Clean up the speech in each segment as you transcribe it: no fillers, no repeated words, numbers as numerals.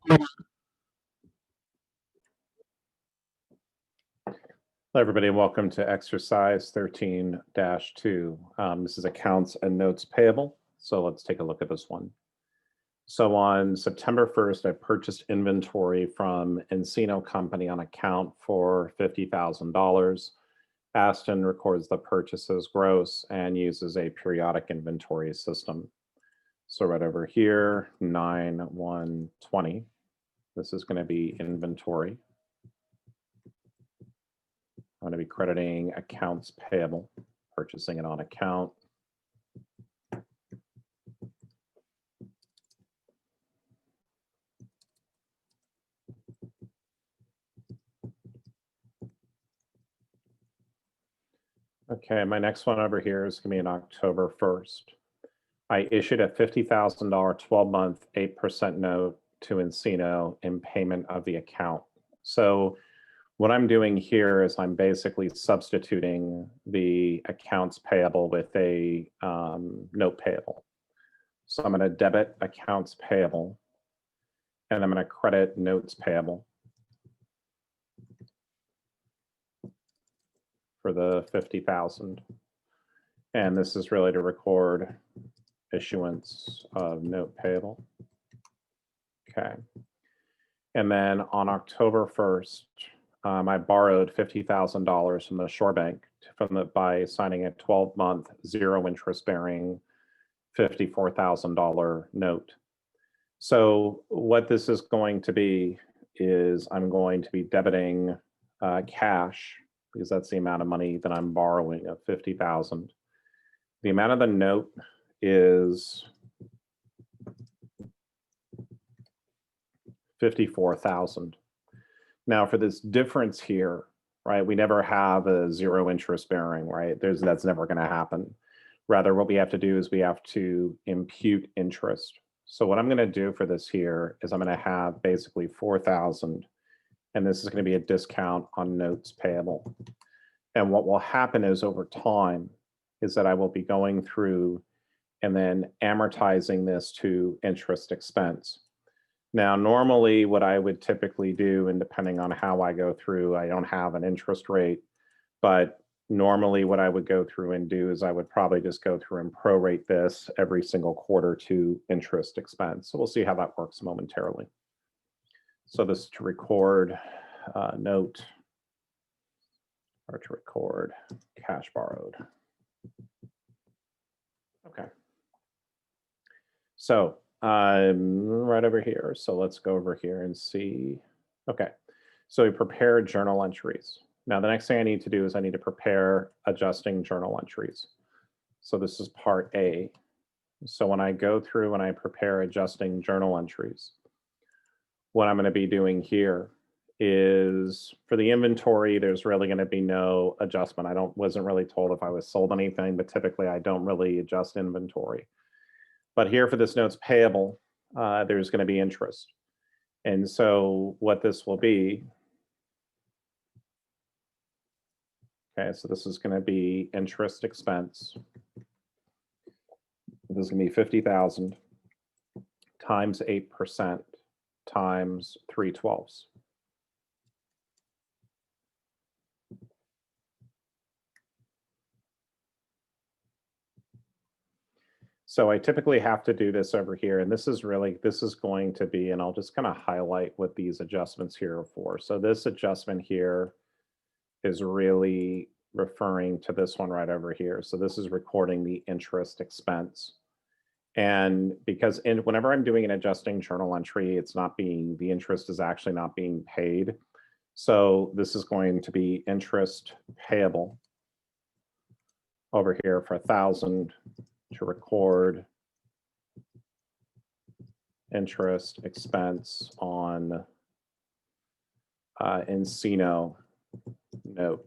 Hello, everybody, and welcome to exercise 13-2. This is accounts and notes payable. So let's take a look at this one. So on September 1st, I purchased inventory from Encino Company on account for $50,000. Aston records the purchases gross and uses a periodic inventory system. So right over here, 9/1/20, this is going to be inventory. I'm going to be crediting accounts payable, purchasing it on account. Okay, my next one over here is going to be on October 1st. I issued a $50,000 12-month 8% note to Encino in payment of the account. So what I'm doing here is I'm basically substituting the accounts payable with a note payable. So I'm going to debit accounts payable, and I'm going to credit notes payable for the $50,000. And this is really to record issuance of note payable. Okay. And then on October 1st, I borrowed $50,000 from the Shore Bank by signing a 12-month zero interest bearing $54,000 note. So what this is going to be is I'm going to be debiting cash, because that's the amount of money that I'm borrowing of $50,000. The amount of the note is $54,000. Now for this difference here, right, we never have a zero interest bearing, right? That's never going to happen. Rather, what we have to do is we have to impute interest. So what I'm going to do for this here is I'm going to have basically $4,000, and this is going to be a discount on notes payable. And what will happen is over time is that I will be going through and then amortizing this to interest expense. Now, normally what I would typically do, and depending on how I go through, I don't have an interest rate, but normally what I would go through and do is I would probably just go through and prorate this every single quarter to interest expense. So we'll see how that works momentarily. So this is to record note, or to record cash borrowed. Okay. So right over here. So let's go over here and see. Okay. So we prepare journal entries. Now the next thing I need to do is I need to prepare adjusting journal entries. So this is part A. So when I go through and I prepare adjusting journal entries, what I'm going to be doing here is for the inventory, there's really going to be no adjustment. Wasn't really told if I was sold anything, but typically I don't really adjust inventory. But here for this notes payable, there's going to be interest. And so what this will be, okay, so this is going to be interest expense. This is going to be 50,000 times 8% times 3/12. So I typically have to do this over here, and this is going to be, and I'll just kind of highlight what these adjustments here are for. So this adjustment here is really referring to this one right over here. So this is recording the interest expense. And because whenever I'm doing an adjusting journal entry, the interest is actually not being paid. So this is going to be interest payable over here for 1,000 to record interest expense on Encino note.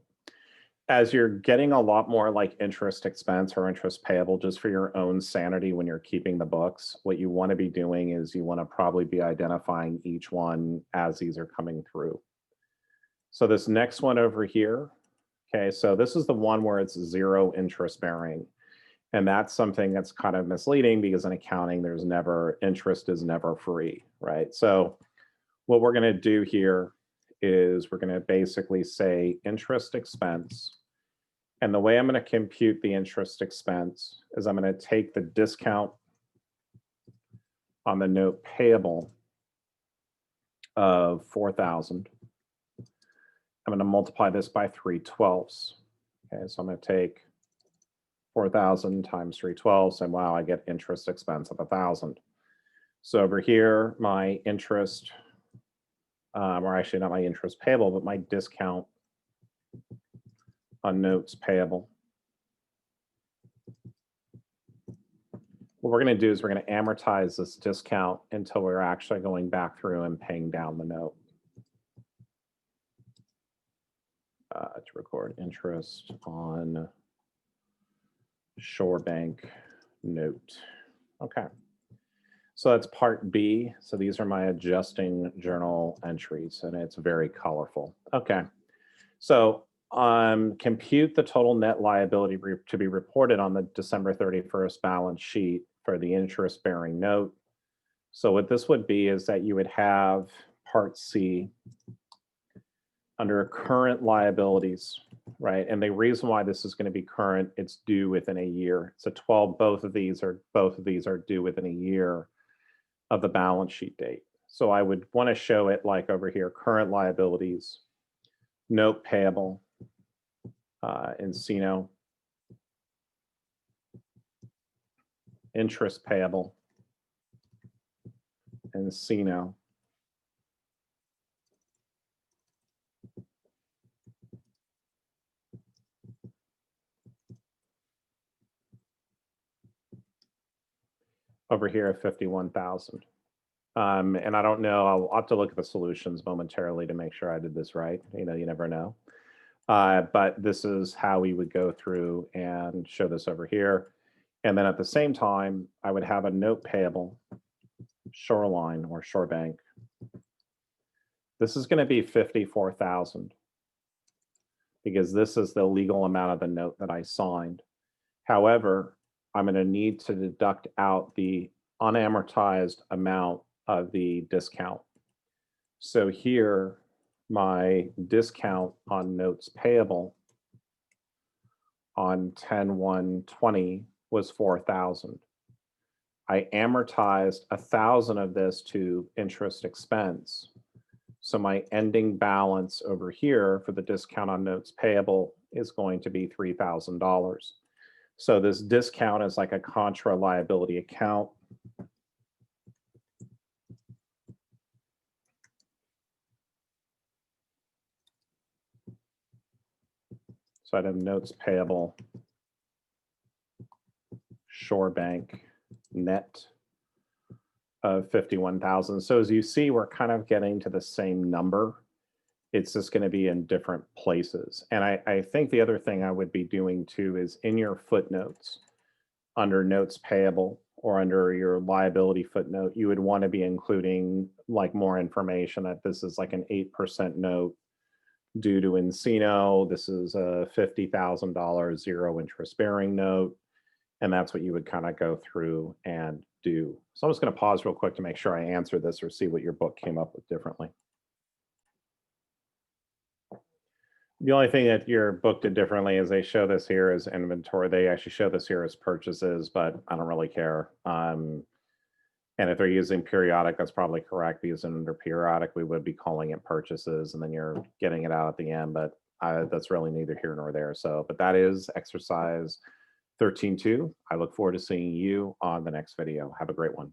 As you're getting a lot more like interest expense or interest payable, just for your own sanity when you're keeping the books, what you want to be doing is you want to probably be identifying each one as these are coming through. So this next one over here, okay, so this is the one where it's zero interest bearing. And that's something that's kind of misleading because in accounting, interest is never free, right? So What we're going to do here is we're going to basically say interest expense. And the way I'm going to compute the interest expense is I'm going to take the discount on the note payable of 4,000. I'm going to multiply this by 3/12. Okay, so I'm going to take 4,000 times 3/12, and wow, I get interest expense of 1,000. So over here, my interest, or actually not my interest payable, but my discount on notes payable. What we're going to do is we're going to amortize this discount until we're actually going back through and paying down the note. To record interest on Shore Bank note. Okay. So that's part B. So these are my adjusting journal entries, and it's very colorful. Okay. So compute the total net liability to be reported on the December 31st balance sheet for the interest-bearing note. So what this would be is that you would have part C under current liabilities, right? And the reason why this is going to be current, it's due within a year. So 12, both of these are due within a year of the balance sheet date. So I would want to show it like over here, current liabilities, note payable, Encino, interest payable, Encino, over here at 51,000. And I don't know, I'll have to look at the solutions momentarily to make sure I did this right. You know, you never know. But this is how we would go through and show this over here. And then at the same time, I would have a note payable, Shoreline or Shore Bank. This is going to be 54,000 because this is the legal amount of the note that I signed. However, I'm going to need to deduct out the unamortized amount of the discount. So here, my discount on notes payable on 10/1/20 was 4,000. I amortized 1,000 of this to interest expense. So my ending balance over here for the discount on notes payable is going to be $3,000. So this discount is like a contra liability account. So I'd have notes payable, Shore Bank net of 51,000. So as you see, we're kind of getting to the same number. It's just going to be in different places. And I think the other thing I would be doing too is in your footnotes, under notes payable or under your liability footnote, you would want to be including like more information that this is like an 8% note due to Encino. This is a $50,000 zero interest bearing note. And that's what you would kind of go through and do. So I'm just going to pause real quick to make sure I answer this or see what your book came up with differently. The only thing that your book did differently is they show this here as inventory. They actually show this here as purchases, but I don't really care. And if they're using periodic, that's probably correct, because under periodic, we would be calling it purchases, and then you're getting it out at the end, but that's really neither here nor there. So, but that is exercise 13.2. I look forward to seeing you on the next video. Have a great one.